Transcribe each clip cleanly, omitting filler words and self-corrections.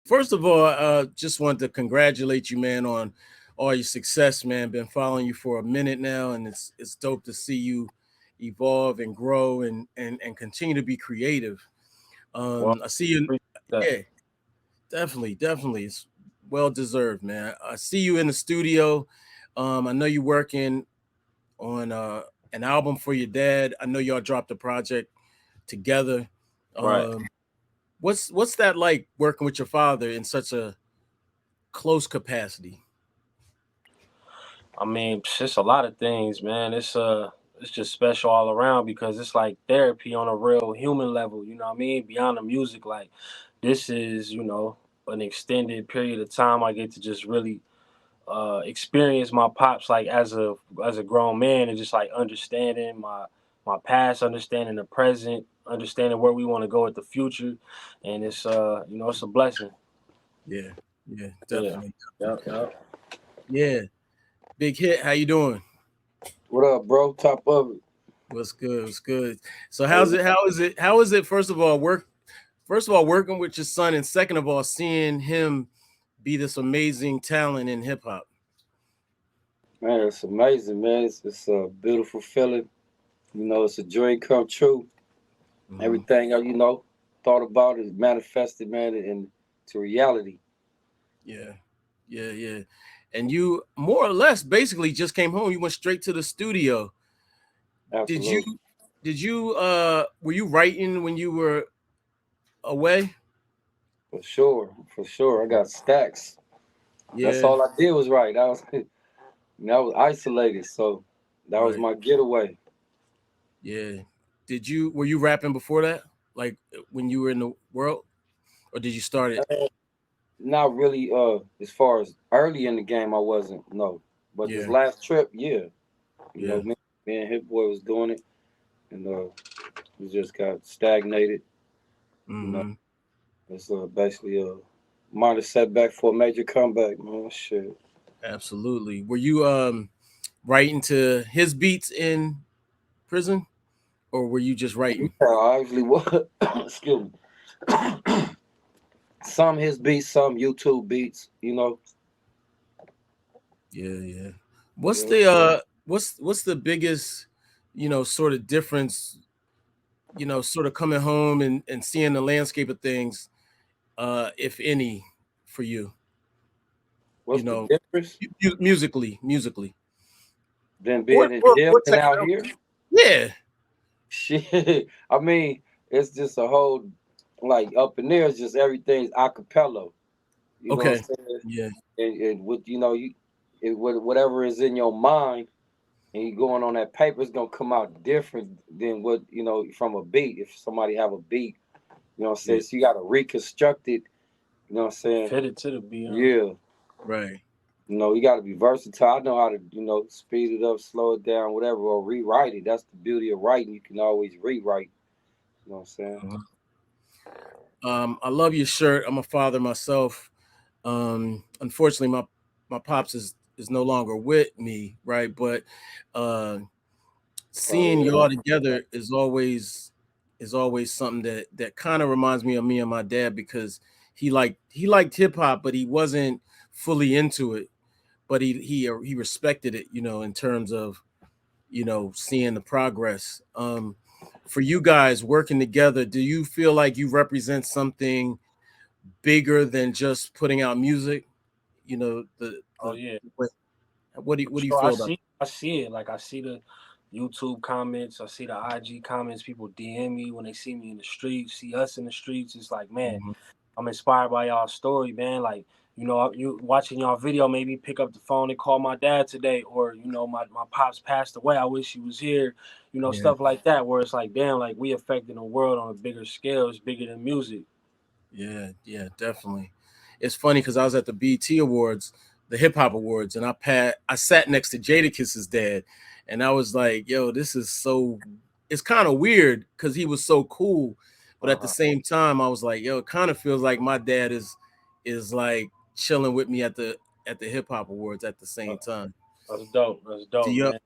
First of all, just wanted to congratulate you, man, on all your success, man. Been following you for a minute now, and it's dope to see you evolve and grow and continue to be creative. Well, I see you. appreciate that. Yeah, definitely. It's well deserved, man. I see you in the studio. I know you're working on an album for your dad. I know y'all dropped a project together. Right. Um, what's that like working with your father in such a close capacity? I mean, it's a lot of things, man. It's just special all around because it's like therapy on a real human level. You know what I mean? Beyond the music, like this is an extended period of time I get to just really experience my pops like as a grown man and just like understanding my past, understanding the present, understanding where we want to go at the future, and it's a blessing. Yeah, yeah, Yeah. definitely. Yep. Yep. Yeah, big hit. How you doing? What up, bro? Top of it. What's good? What's good? So Hey, how's it? How is it? How is it? First of all, working with your son, and second of all, seeing him be this amazing talent in hip hop. man, it's amazing, man. It's a beautiful feeling. It's a dream come true. Mhm. Everything thought about is manifested, man, into reality. Yeah, yeah. And you more or less basically just came home. You went straight to the studio. Did you? Absolutely. Did you? Were you writing when you were away? For sure. For sure. I got stacks. That's Yeah, all I did was write. I was isolated, so that was right. my getaway. Yeah. Did you? Were you rapping before that? Like when you were in the world, or did you start it? Not really as far as early in the game I wasn't, no. But this Yeah, last trip, yeah. yeah. Me and Hit Boy was doing it and we just got stagnated. You know, Hmm. it's basically a minor setback for a major comeback, man. Shit. Absolutely. Were you writing to his beats in prison, or were you just writing? Yeah, I actually was. Excuse me. Some his beats, some YouTube beats. Yeah, yeah. What's Yeah. the what's the biggest, sort of difference, sort of coming home and seeing the landscape of things, if any, for you, you What's the know, difference musically, than or being in or jail what and type out of, here? yeah, Shit. I mean, it's just a whole like up in there. It's just everything's acapella. You know what okay, I'm saying? yeah, And with whatever is in your mind and you going on that paper, it's gonna come out different than what from a beat. If somebody have a beat, what I'm yeah, saying. So you gotta reconstruct it. You know what I'm saying? Fitted to the beat. Yeah. right, You gotta be versatile. I know how to speed it up, slow it down, whatever, or rewrite it. That's the beauty of writing. You can always rewrite. You know what I'm saying? uh-huh. I love your shirt. I'm a father myself. Unfortunately, my pops is no longer with me, right? But uh, Sorry seeing to hear y'all that. together is always something that kind of reminds me of me and my dad, because he liked hip hop, but he wasn't fully into it. But he respected it, in terms of seeing the progress. For you guys working together, do you feel like you represent something bigger than just putting out music? Oh The yeah. what do you Sure, feel about I see it. Like I see the YouTube comments, I see the IG comments. People DM me when they see me in the streets, see us in the streets. It's like, that? man, Mhm. I'm inspired by y'all story, man. Like, you watching y'all video made me pick up the phone and call my dad today, or my pops passed away. I wish he was here. Yeah, Stuff like that. Where it's like, damn, like we affecting the world on a bigger scale. It's bigger than music. yeah, definitely. It's funny because I was at the BT Awards, the Hip Hop Awards, and I sat next to Jadakiss's dad, and I was like, "Yo, this is so." It's kind of weird because he was so cool, but Uh at the huh. same time, I was like, "Yo, it kind of feels like my dad is like chilling with me at the Hip Hop Awards at the same time." That's dope. That's Do dope, y'all? man.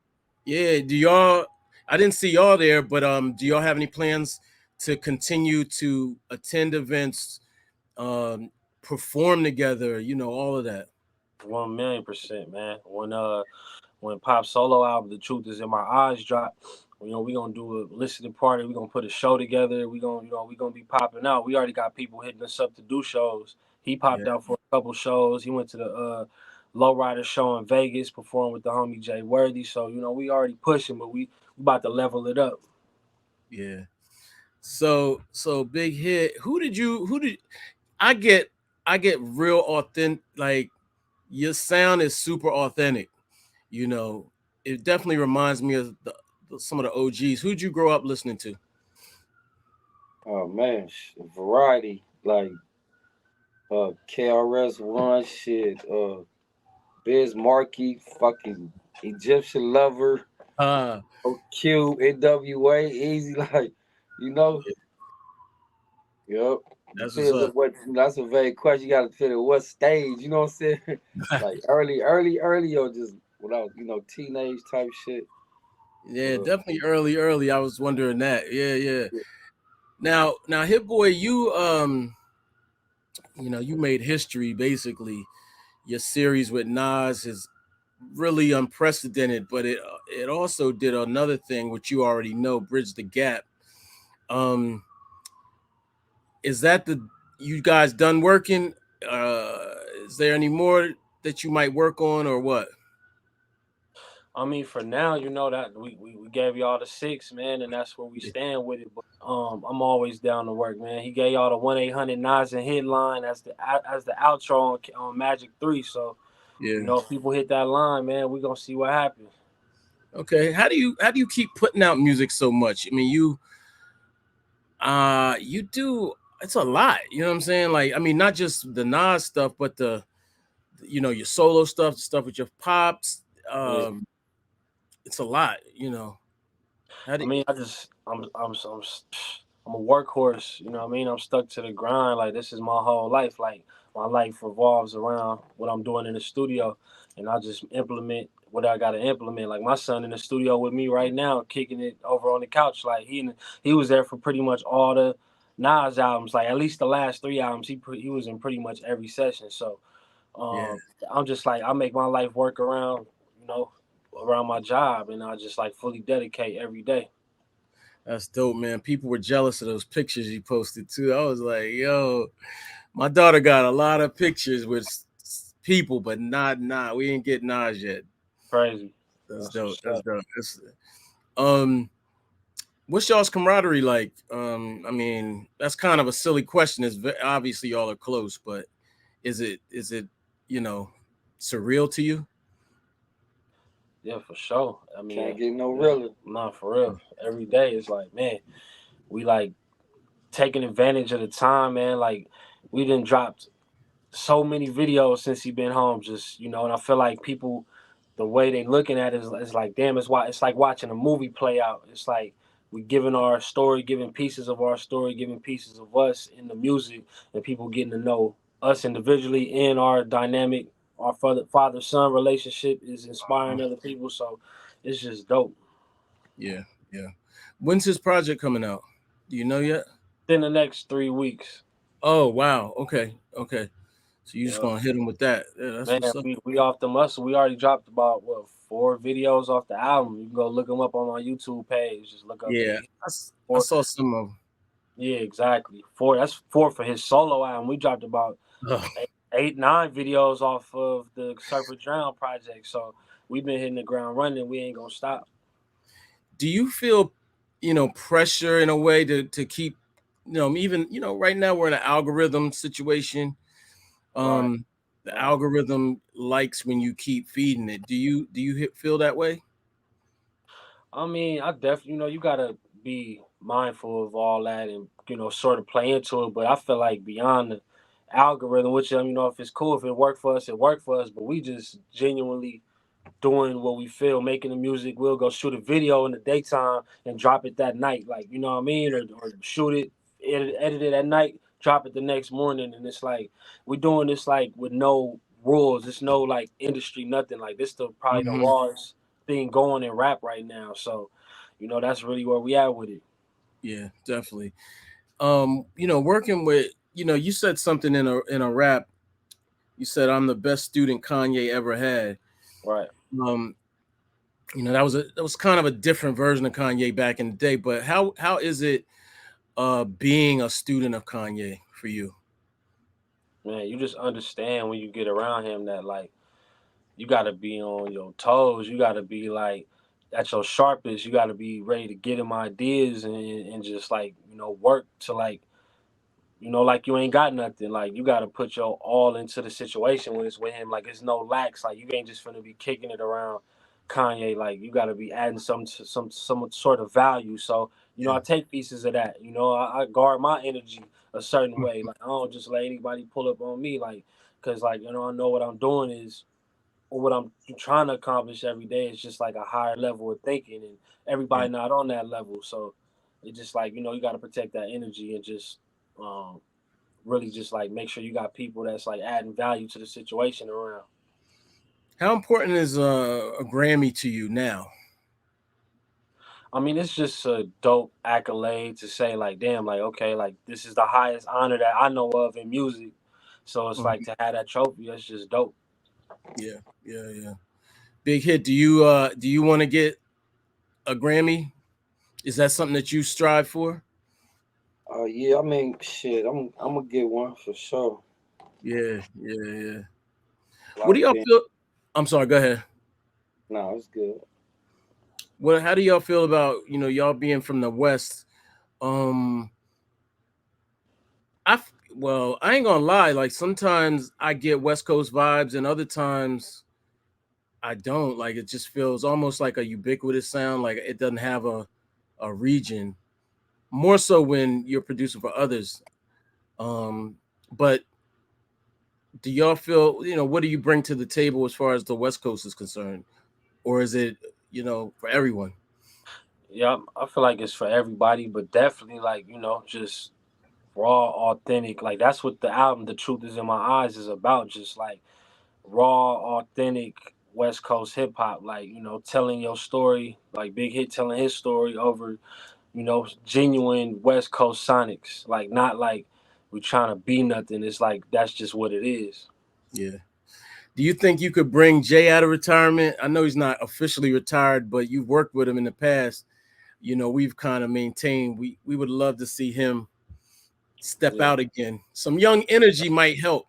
Yeah, do y'all? I didn't see y'all there, but do y'all have any plans to continue to attend events? Um, perform together, all of that. 1,000,000%, man. When Pop solo album, The Truth Is in My Eyes drop, we gonna do a listening party. We gonna put a show together. We gonna be popping out. We already got people hitting us up to do shows. He Yeah, popped out for a couple shows. He went to the Lowrider show in Vegas, performed with the homie Jay Worthy. So we already pushing, but we about to level it up. yeah. So big hit. Who did I get real authentic, like your sound is super authentic, you know. It definitely reminds me of some of the OGs. Who'd you grow up listening to? Oh man, variety like KRS One shit, Biz Markie, fucking Egyptian Lover, Uh Q, NWA, Easy, like you know. Yep. that's what's Depends on up. what. That's a vague question. You got to fit at what stage. You know what I'm saying? Like early, or just without teenage type shit. Yeah, Uh, definitely early. I was wondering that. Yeah. Now Hit Boy, you made history basically. Your series with Nas is really unprecedented, but it also did another thing which you already know, bridge the gap. Um, is that the you guys done working? Is there any more that you might work on or what? I mean, for now, that we gave y'all the six, man, and that's where we stand with it. But I'm always down to work, man. He gave y'all the 1-800 Nas and hit line as the outro on Magic 3. So Yeah. if people hit that line, man, we gonna see what happens. Okay. How do you keep putting out music so much? I mean, you do, it's a lot. You know what I'm saying? Like, I mean, not just the Nas stuff, but your solo stuff, the stuff with your pops. Yeah. Um, it's a lot. How I do mean, I'm a workhorse. You know what I mean? I'm stuck to the grind. Like this is my whole life. Like my life revolves around what I'm doing in the studio, and I just implement what I got to implement. Like my son in the studio with me right now, kicking it over on the couch. Like he was there for pretty much all the Nas albums. Like at least the last three albums, he was in pretty much every session. So yeah, I'm just like I make my life work around you know around my job, and I just like fully dedicate every day. that's dope, man. People were jealous of those pictures you posted too. I was like, yo, my daughter got a lot of pictures with people, but not we didn't get Nas yet. Crazy. That's That's dope. what's That's up. dope. Um, what's y'all's camaraderie like? I mean, that's kind of a silly question. Obviously y'all are close, but is it you know surreal to you? Yeah, for sure. I mean, can't get no yeah, realer. not for real. Every day it's like, man, we like taking advantage of the time, man. Like we done dropped so many videos since he been home, just and I feel like people, the way they looking at it is like, damn, it's like watching a movie play out. It's like we giving our story, giving pieces of our story, giving pieces of us in the music, and people getting to know us individually and our dynamic. Our father son relationship is inspiring other people, so it's just dope. Yeah, yeah. When's his project coming out? Do you know yet? In the next 3 weeks, Oh wow. Okay. So you just yeah. gonna hit him with that? Yeah, that's Man, what's up. we off the muscle. We already dropped about what 4 videos off the album. You can go look them up on my YouTube page. Just look up Yeah, Big I Four. saw some of. Yeah, exactly. Four. That's four for his solo album. We dropped about Oh, eight, 9 videos off of the Surfer Drown project. So we've been hitting the ground running. We ain't gonna stop. do you feel, pressure in a way to keep, even right now we're in an algorithm situation. Right. The Right. algorithm likes when you keep feeding it. Do you feel that way? I mean, I definitely, you gotta be mindful of all that and, sort of play into it. But I feel like beyond the algorithm, which, if it's cool, if it worked for us, it worked for us. But we just genuinely doing what we feel, making the music. We'll go shoot a video in the daytime and drop it that night. Like, you know what I mean? Or shoot it, edit it at night, drop it the next morning. And it's like, we're doing this like with no rules. There's no like industry, nothing. Like this the probably the Hmm. rawest thing going in rap right now. So, that's really where we at with it. Yeah, definitely. Working with you said something in a rap. You said I'm the best student Kanye ever had. Right. Um, that was kind of a different version of Kanye back in the day. But how is it being a student of Kanye for you? Man, you just understand when you get around him that like you gotta be on your toes. You gotta be like at your sharpest. You gotta be ready to get him ideas and just like, work to like, like you ain't got nothing. Like you gotta put your all into the situation when it's with him. Like it's no lax. Like you ain't just finna be kicking it around Kanye. Like you gotta be adding some sort of value. So, Yeah. I take pieces of that. I guard my energy a certain way. Like I don't just let anybody pull up on me. Like, cause like, I know what I'm doing is or what I'm trying to accomplish every day is just like a higher level of thinking, and Yeah. everybody not on that level. So it's just like you got to protect that energy and just um, really just like make sure you got people that's like adding value to the situation around. How important is a Grammy to you now? I mean, it's just a dope accolade to say like, damn, like okay, like this is the highest honor that I know of in music. So it's like Mhm. to have that trophy, that's just dope. Yeah, yeah, yeah. Big hit. Do you want to get a Grammy? Is that something that you strive for? Yeah, I mean, shit, I'm gonna get one for sure. Yeah, yeah, yeah. What do Like y'all being, feel? I'm sorry. Go ahead. no, it's good. Well, how do y'all feel about y'all being from the West? Um, I ain't gonna lie. Like sometimes I get West Coast vibes, and other times I don't. Like it just feels almost like a ubiquitous sound. Like it doesn't have a region. More so when you're producing for others. But do y'all feel? What do you bring to the table as far as the West Coast is concerned, or is it for everyone? Yeah, I feel like it's for everybody, but definitely like just raw, authentic. Like that's what the album "The Truth Is in My Eyes" is about. Just like raw, authentic West Coast hip hop. Like telling your story. Like Big Hit telling his story over genuine West Coast sonics. Like not like we trying to be nothing. It's like that's just what it is. Yeah. Do you think you could bring Jay out of retirement? I know he's not officially retired, but you've worked with him in the past. We've kind of maintained we would love to see him step Yeah, out again. Some young energy might help.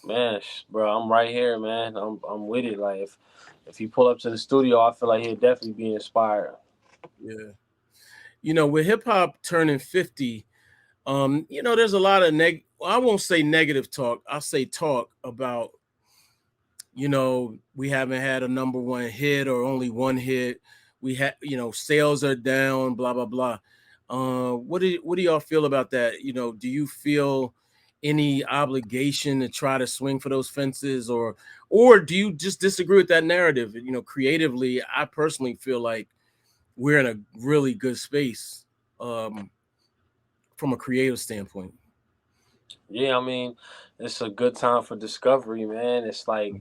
man, bro, I'm right here, man. I'm with it. Like if he pull up to the studio, I feel like he'd definitely be inspired. Yeah. With hip hop turning 50, there's a lot of I won't say negative talk. I'll say talk about, we haven't had a number one hit or only one hit. We had, sales are down, blah, blah, blah. What do y'all feel about that? Do you feel any obligation to try to swing for those fences, or do you just disagree with that narrative? Creatively, I personally feel like we're in a really good space um, from a creative standpoint. Yeah, I mean, it's a good time for discovery, man. It's like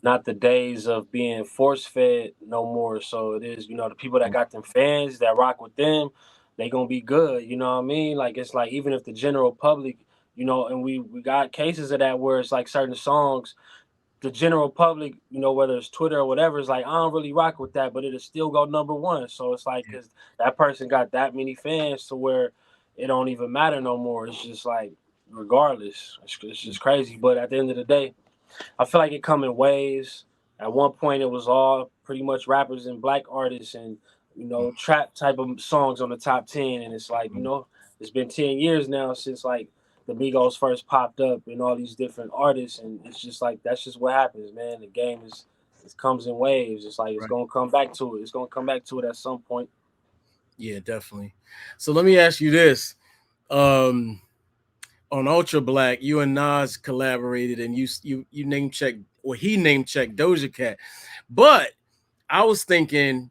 not the days of being force fed no more. So it is, the people that got them fans that rock with them, they gonna be good. You know what I mean? Like it's like even if the general public, and we got cases of that where it's like certain songs the general public, whether it's Twitter or whatever, is like, I don't really rock with that, but it'll still go number one. So it's like, because that person got that many fans to where it don't even matter no more. It's just like, regardless, it's just crazy. But at the end of the day, I feel like it come in waves. At one point, it was all pretty much rappers and black artists and trap type of songs on the top 10. And it's like it's been 10 years now since like the Migos first popped up and all these different artists, and it's just like that's just what happens, man. The game is it comes in waves. It's like it's Right. gonna come back to it. It's gonna come back to it at some point. Yeah, definitely. So let me ask you this. Um, on Ultra Black, you and Nas collaborated, and you name checked, or he name checked Doja Cat. But I was thinking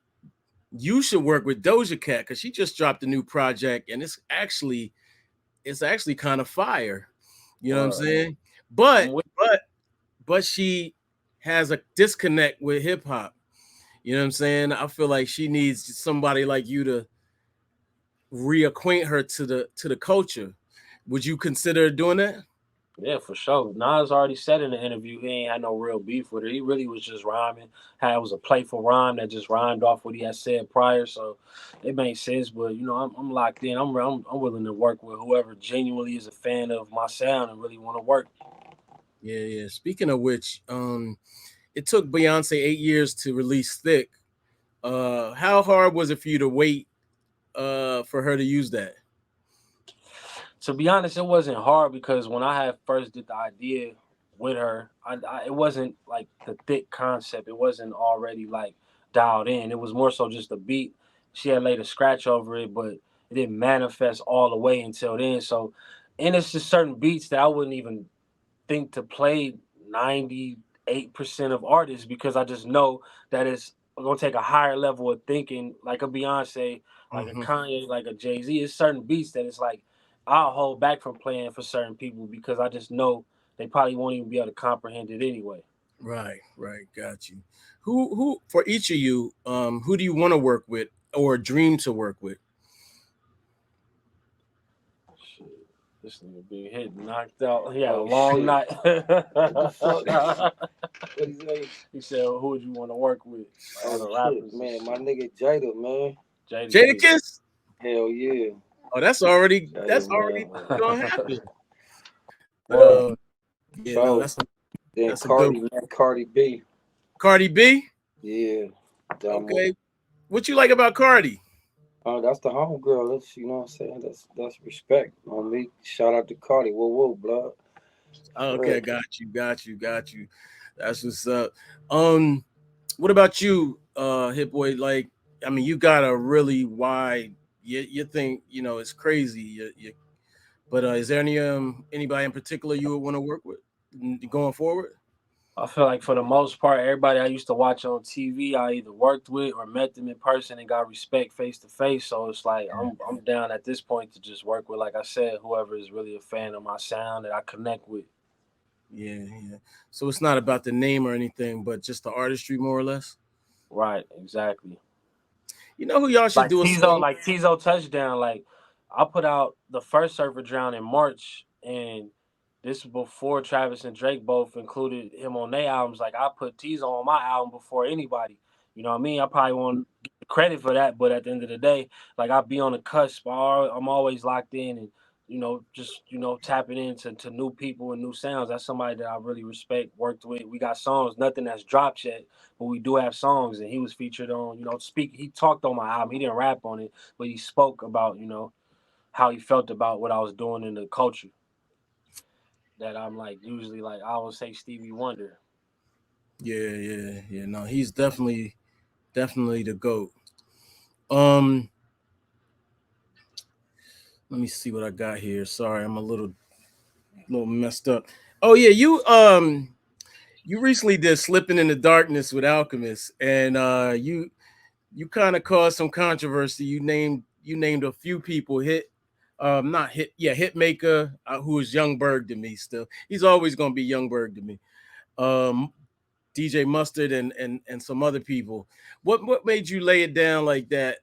you should work with Doja Cat because she just dropped a new project, and it's actually kind of fire. You know what I'm Word. saying? But I'm with. but she has a disconnect with hip hop. You know what I'm saying? I feel like she needs somebody like you to reacquaint her to the culture. Would you consider doing that? Yeah, for sure. Nas already said in the interview he ain't had no real beef with her. He really was just rhyming. How it was a playful rhyme that just rhymed off what he had said prior. So it made sense. But you know, I'm locked in. I'm willing to work with whoever genuinely is a fan of my sound and really want to work. Yeah, yeah. Speaking of which, it took Beyonce 8 years to release Thick. How hard was it for you to wait for her to use that? To be honest, it wasn't hard because when I had first did the idea with her, it wasn't like the thick concept. It wasn't already like dialed in. It was more so just a beat. She had laid a scratch over it, but it didn't manifest all the way until then. So, and it's just certain beats that I wouldn't even think to play 98% of artists because I just know that it's gonna take a higher level of thinking, like a Beyonce, like a Hmm. Kanye, like a Jay-Z. It's certain beats that it's like I'll hold back from playing for certain people because I just know they probably won't even be able to comprehend it anyway. Right, right. Got you. Who for each of you, who do you want to work with or dream to work with? Shit. This nigga be hit knocked out. He had a Oh long shit! night. What the fuck? What he say? He said, "Who would you want to work with?" Like Oh other shit, rappers and man! My shit. nigga Jada, man. Jadakiss. Jadakiss? Hell yeah, Oh, that's already Jada, man. gonna happen. Well, Yeah, no, so then that's a good one. Cardi B. Cardi B. Yeah, dumb. Okay, what you like about Cardi? That's the homegirl. That's you know what I'm saying. That's respect on me. Shout out to Cardi. Whoa, whoa, blood. For Okay, got you. That's what's up. Um, what about you, Hit Boy? Like, I mean, you got a really wide. You think it's crazy. But is there anybody in particular you would want to work with going forward? I feel like for the most part, everybody I used to watch on TV, I either worked with or met them in person and got respect face to face. So it's like I'm down at this point to just work with, like I said, whoever is really a fan of my sound that I connect with. Yeah, yeah. So it's not about the name or anything, but just the artistry, more or less. Right, exactly. You know who y'all should do a song? Like Tizo touchdown. Like I put out the first Surfer Drown in March, and this was before Travis and Drake both included him on their albums. Like I put Tizo on my album before anybody. You know what I mean? I probably won't get the credit for that, but at the end of the day, like I'll be on the cusp. I'm always locked in and just tapping into new people and new sounds. That's somebody that I really respect, worked with. We got songs, nothing that's dropped yet, but we do have songs, and he was featured on. Speak. He talked on my album. He didn't rap on it, but he spoke about how he felt about what I was doing in the culture. That I'm like usually like I would say Stevie Wonder. Yeah, yeah, yeah. No, he's definitely the goat. Um, let me see what I got here. Sorry, I'm a little messed up. Oh yeah, you recently did "Slipping in the Darkness" with Alchemist, and you kind of caused some controversy. You named a few people not hit, yeah, Hitmaker, who is Young Berg to me. Still, he's always gonna be Young Berg to me. Um, DJ Mustard and some other people. What made you lay it down like that?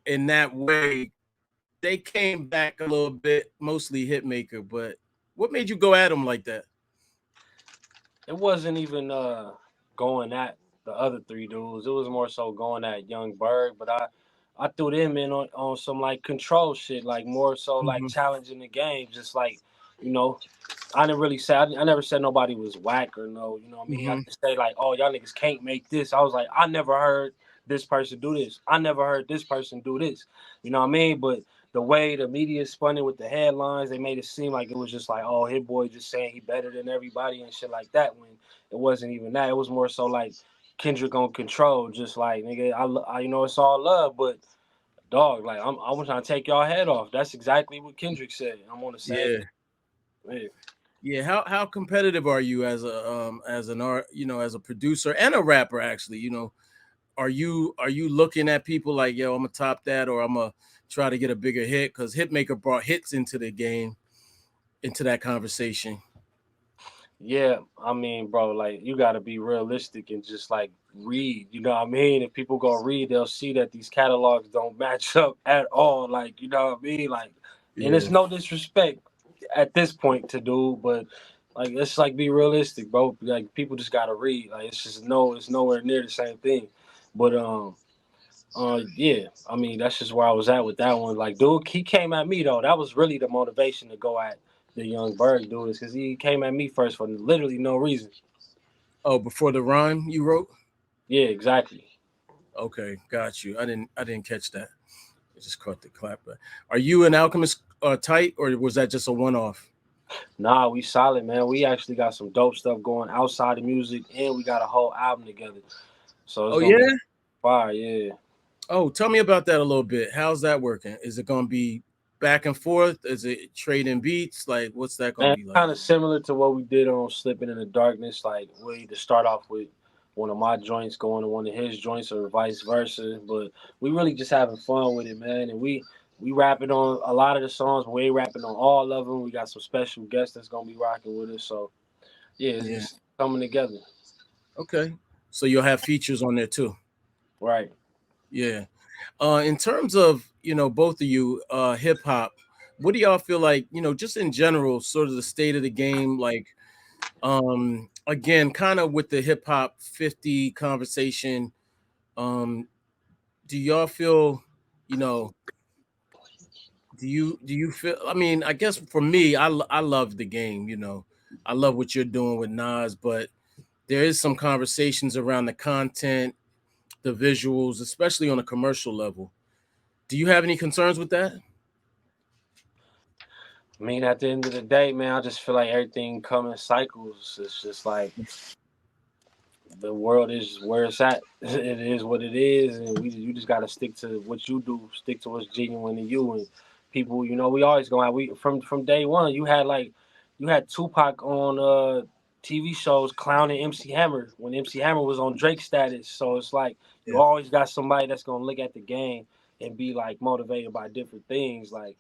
In that way, they came back a little bit, mostly Hitmaker, but what made you go at him like that? It wasn't even going at the other three dudes. It was more so going at Young Berg, but I threw them in on some like control shit, like more so like Hmm. challenging the game, just like you know I didn't really say I never said nobody was whack or no, you know what I mean? I Hmm. just say like, oh y'all niggas can't make this. I was like, I never heard this person do this. I never heard this person do this. You know what I mean? But the way the media spun it with the headlines, they made it seem like it was just like, oh, Hit Boy just saying he better than everybody and shit like that. When it wasn't even that. It was more so like Kendrick on control, just like nigga, it's all love, but dog, like I'm trying to take y'all head off. That's exactly what Kendrick said. I'm on the same. Yeah, Yeah. yeah. How competitive are you as an art, as a producer and a rapper? Actually, are you looking at people like, yo, I'm gonna top that, or I'm gonna try to get a bigger hit? Because Hitmaker brought hits into the game, into that conversation. Yeah, I mean, bro, like you got to be realistic and just like read. You know what I mean? If people go read, they'll see that these catalogs don't match up at all. Like, you know what I mean? Like, And it's no disrespect at this point to do, but like it's like be realistic, bro. Like people just gotta read. Like it's nowhere near the same thing. But yeah, I mean that's just where I was at with that one. Like, dude, he came at me though. That was really the motivation to go at the Young Berg dude, is because he came at me first for literally no reason. Oh, before the rhyme you wrote? Yeah, exactly. Okay, got you. I didn't catch that. I just caught the clap. Are you and Alchemist tight, or was that just a one-off? Nah, we solid, man. We actually got some dope stuff going outside of music, and we got a whole album together. So it's Oh gonna be yeah. fire, yeah. Oh, tell me about that a little bit. How's that working? Is it going to be back and forth? Is it trading beats? Like, what's that going to Man, be like? kind of similar to what we did on Slipping in the Darkness. Like we to start off with one of my joints going to one of his joints, or vice versa. But we really just having fun with it, man. And we rapping on a lot of the songs, but we ain't rapping on all of them. We got some special guests that's gonna be rocking with us. So yeah, Yeah. it's coming together. Okay. So you'll have features on there too. Right. Yeah. In terms of, both of you, hip hop, what do y'all feel like, just in general, sort of the state of the game, like, again, kind of with the hip hop 50 conversation, um, do y'all feel, you know, do you feel, I mean, I guess for me, I love the game, I love what you're doing with Nas, but there is some conversations around the content, the visuals, especially on a commercial level. Do you have any concerns with that? I mean, at the end of the day, man, I just feel like everything comes in cycles. It's just like the world is where it's at. It is what it is, and you just got to stick to what you do, stick to what's genuine to you. And people, we always go out. We from day one, you had Tupac on TV shows clowning MC Hammer when MC Hammer was on Drake status. So it's like you Yeah. always got somebody that's gonna look at the game and be like motivated by different things, like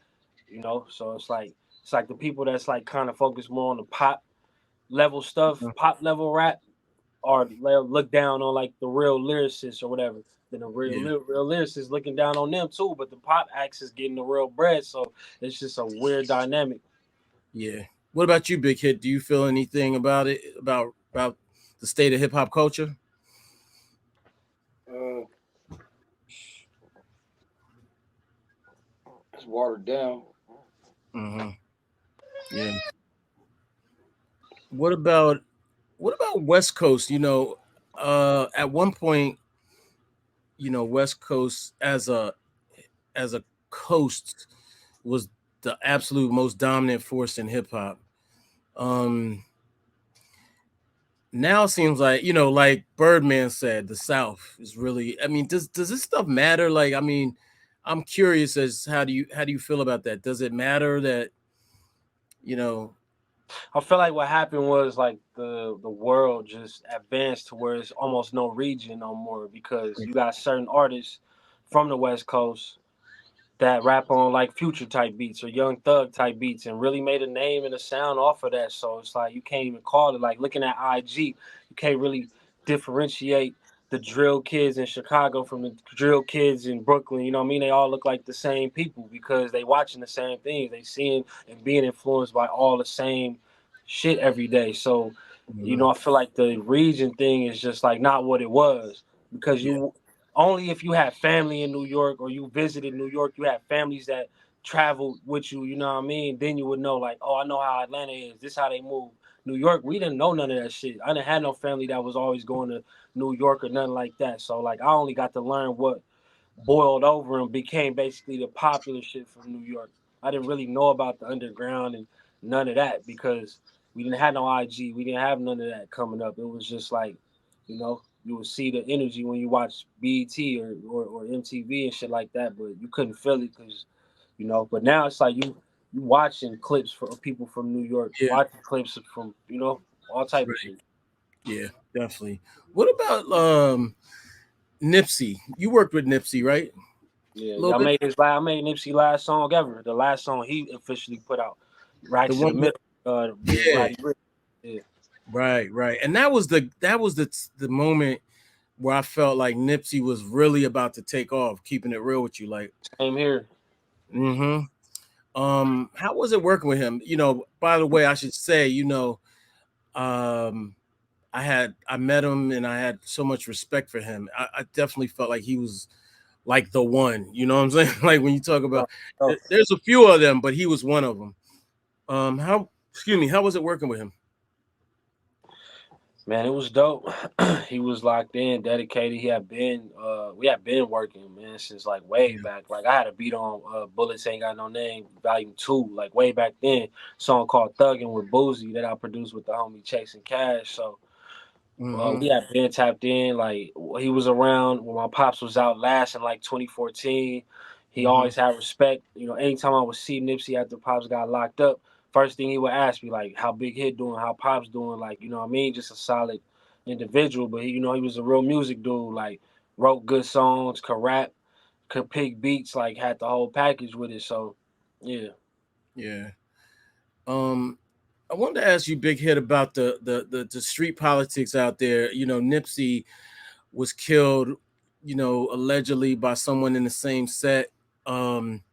So it's like the people that's like kind of focused more on the pop level stuff, Mhm. pop level rap or look down on like the real lyricists or whatever. Then the Yeah. real lyricists looking down on them too. But the pop acts is getting the real bread, so it's just a weird dynamic. Yeah. What about you, Big Hit? Do you feel anything about it, about the state of hip hop culture? Uh, it's watered down. Hmm. Yeah. What about West Coast? At one point, West Coast as a coast was the absolute most dominant force in hip hop. Um, Now it seems like, like Birdman said, the South is really. I mean, does this stuff matter? Like, I mean, I'm curious as how do you feel about that? Does it matter that you know? I feel like what happened was like the world just advanced to where it's almost no region no more because you got certain artists from the West Coast that rap on like future type beats or young thug type beats and really made a name and a sound off of that. So it's like you can't even call it like looking at IG, you can't really differentiate the drill kids in Chicago from the drill kids in Brooklyn. You know what I mean? They all look like the same people because they watching the same things. They seeing and being influenced by all the same shit every day. So, Mhm. I feel like the region thing is just like not what it was because Yeah, you only if you have family in New York or you visited New York, you have families that traveled with you, you know what I mean? Then you would know, like, oh, I know how Atlanta is. This how they move. New York, we didn't know none of that shit. I didn't have no family that was always going to New York or nothing like that. So, like, I only got to learn what boiled over and became basically the popular shit from New York. I didn't really know about the underground and none of that because we didn't have no IG. We didn't have none of that coming up. It was just like, you would see the energy when you watch BET or MTV and shit like that, but you couldn't feel it because, But now it's like you watching clips for people from New York, yeah, watching clips from all type of right. shit. Yeah, definitely. What about Nipsey? You worked with Nipsey, right? Yeah, A yeah. little bit. I made Nipsey last song ever. The last song he officially put out. The Racks to one the with middle. With Yeah, Roddy Ricch. Yeah. right, right. And that was the moment where I felt like Nipsey was really about to take off, keeping it real with you. Like, Same here. mm-hmm. How was it working with him? By the way, I should say, um, I met him and I had so much respect for him. I definitely felt like he was like the one. You know what I'm saying? Like when you talk about, Oh, there's a few of them, but he was one of them. How was it working with him? man, it was dope. He was locked in, dedicated. We had been working, man, since like way Yeah. back. Like I had a beat on Bullets Ain't Got No Name, Volume 2, like way back then. Song called Thuggin' with Boozy that I produced with the homie Chasing Cash. So Mm-hmm. we had been tapped in. Like he was around when my pops was out last in like 2014. He Mm-hmm. always had respect. Anytime I would see Nipsey after pops got locked up, first thing he would ask me like, "How Big Hit doing? How Pops doing?" Like, you know what I mean? Just a solid individual. But he was a real music dude. Like wrote good songs, could rap, could pick beats. Like had the whole package with it. So yeah. Yeah. Um, I wanted to ask you, Big Hit, about the street politics out there. Nipsey was killed, allegedly by someone in the same set. Um,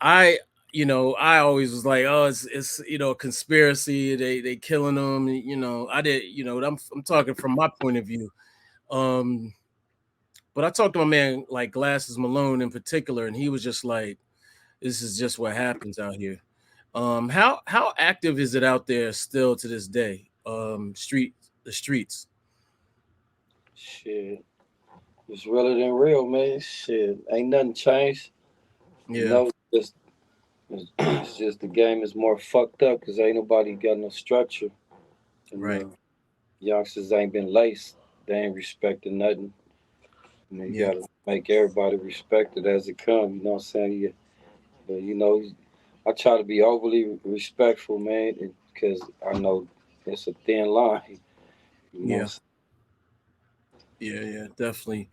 I, I always was like, oh, it's a conspiracy. They killing them. I did, I'm talking from my point of view. Um, but I talked to my man like Glasses Malone in particular, and he was just like, this is just what happens out here. How active is it out there still to this day? The streets. Shit, it's realer than real, man. Shit, ain't nothing changed. You Yeah, know, it's just the game is more fucked up because ain't nobody got no structure, and right. youngsters ain't been laced. They ain't respecting nothing. You Yeah, gotta make everybody respect it as it comes. You know what I'm saying? But I try to be overly respectful, man, because I know it's a thin line. You know, yeah, yeah, definitely.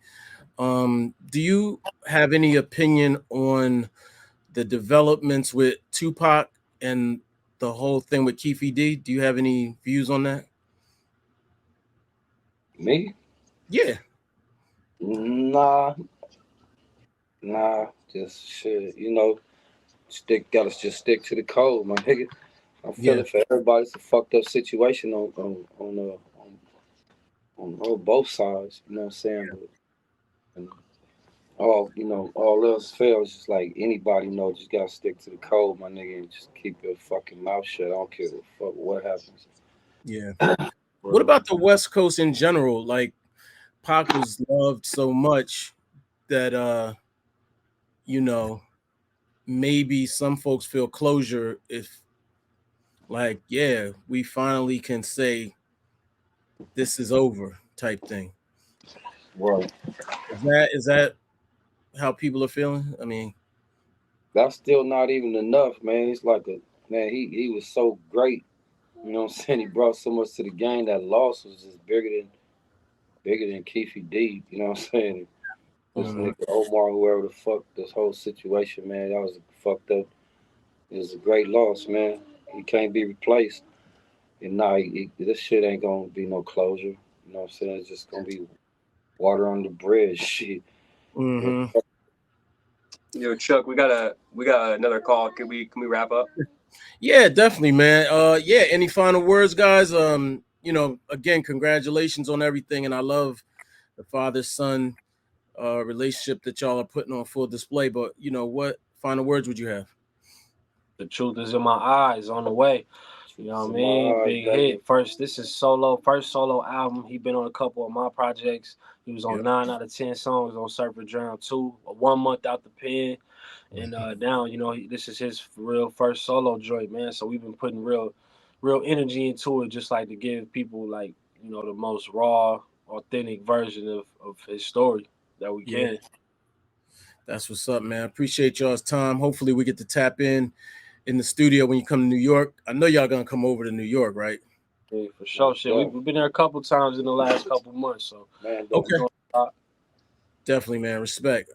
Do you have any opinion on the developments with Tupac and the whole thing with Keefe D? Do you have any views on that? me, Yeah, nah, nah, just shit. Gotta just stick to the code, my nigga. I feel yeah, it for everybody. It's a fucked up situation on both sides. You know what I'm saying? But and all else fails. Just like anybody just gotta stick to the code, my nigga, and just keep your fucking mouth shut. I don't care what happens. yeah. What Well, about the West Coast in general? Like Pac was loved so much that you know, maybe some folks feel closure if like, yeah, we finally can say this is over type thing. Right. Is that how people are feeling? I mean, That's still not even enough, man. It's like a man. He was so great. You know what I'm saying? He brought so much to the game. That loss was just bigger than Keefe D. You know what I'm saying? This mhm, nigga Omar, whoever the fuck, this whole situation, man, that was fucked up. It was a great loss, man. He can't be replaced. And now this shit ain't gonna be no closure. You know what I'm saying? It's just gonna be water on the bridge. Shit. But mhm. Yo, Chuck, we got another call. Can we wrap up? Yeah, definitely, man. Yeah, any final words, guys? Again, congratulations on everything, and I love the father-son relationship that y'all are putting on full display. But what final words would you have? the truth is in my eyes on the way. You know it's what I in my mean? eyes, Big baby. hit. This is first solo album. He been on a couple of my projects. He was on Yep. 9 out of 10 songs on Surfer Drown 2, 1 month out the pen. And now, this is his real first solo joint, man. So we've been putting real energy into it, just like to give people like, the most raw, authentic version of his story that we Yeah, can. that's what's up, man. Appreciate y'all's time. Hopefully, we get to tap in the studio when you come to New York. I know y'all gonna come over to New York, right? Yeah, for sure. Most Shit, we've definitely. been there a couple times in the last couple months, so Man, we Okay, definitely. doing a lot. definitely, man. Respect.